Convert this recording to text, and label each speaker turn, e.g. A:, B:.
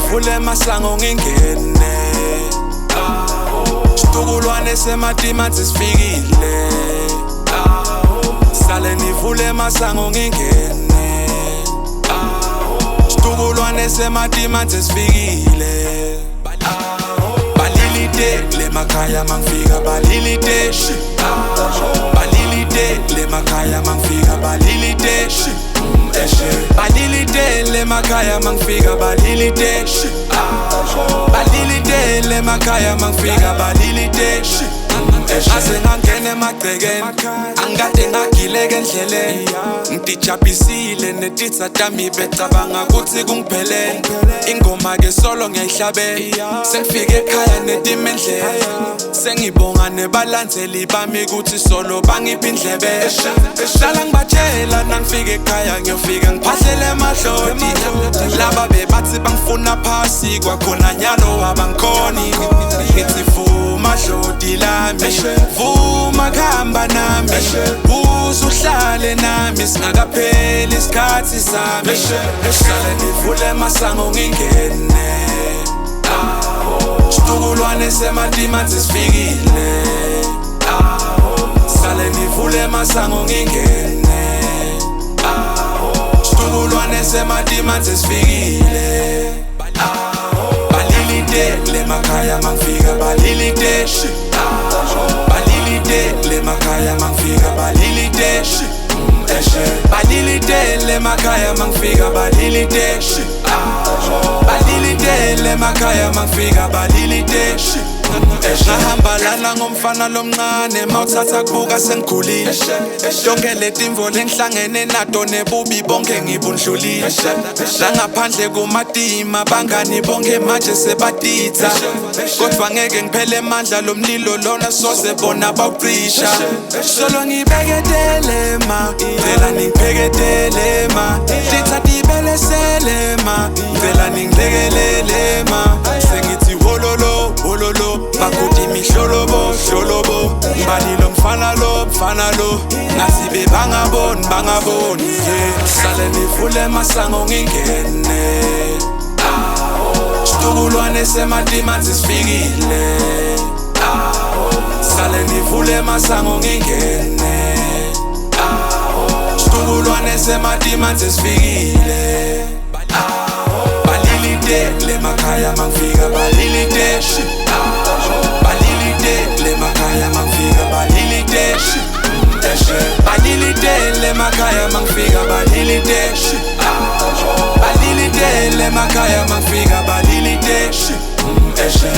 A: nivule masango ngingene Stukulwane sematima sesifikile Sale nivule masango ngingene Stukulwane sematima sesifikile Balilite le makaya mangifika balilite Balilite le makaya mangifika balilite Balilite le makaya mangifika balilite Balilite le makaya mangifika balilite Ase ngangene emagcekeni angikade ngagileke endleleni ngidijabhisile netitsa tami becabanga ukuthi kungiphelele ingoma ke solo ngiyayihlabela sengifike ekhaya netima endlela sengibonga nebalandzeli bami ukuthi solo bangipha indlebe hlala ngibatshela nangifike ekhaya ngiyofika ngiphahlele emahloti laba bebathi bangifuna phasi kwakhona nyalo wabangikhoni ngithi vuma hloti lami vuma khamba nami usuhlale nami singakapheli isikhathi sami hlale nivule masango ngingene Stukulwane sematima sesifikile Sale nivule masango ngingene Stukulwane sematima sesifikile Balilite le makaya mangifika balilite Balilite le makaya mangifika balilite Balilite le makaya mangifika balilite Balilite le makaya mangifika balilite Ngahamba lana ngomfana lomncane mawuthatha kubuka sengikhulile Yonke letimvo lengihlangene nato nebubi bonke ngibundlulile La ngaphandle kumatima bangani bonke manje sebatitha Kodwa ngeke ngiphele amandla lomlilo lona soze bona bawucisha Solo ngibeketele ma Ngicela ningipheketele ma Titha tibelesele ma Ngicela ningilekelele ma Sengithi wololo wololo Bakuti mihlolobo hlolobo Mbalilo mfana lo Nasibe bangaboni Sale nivule masango ngingene Stukulwane sematima sesifikile Sale nivule masango ngingene Stukulwane sematima sesifikile Balilite le makaya mangifika balilite Balilite le makaya mangifika balilite Balilite le makaya mangifika balilite Balilite le makaya mangifika balilite Eshe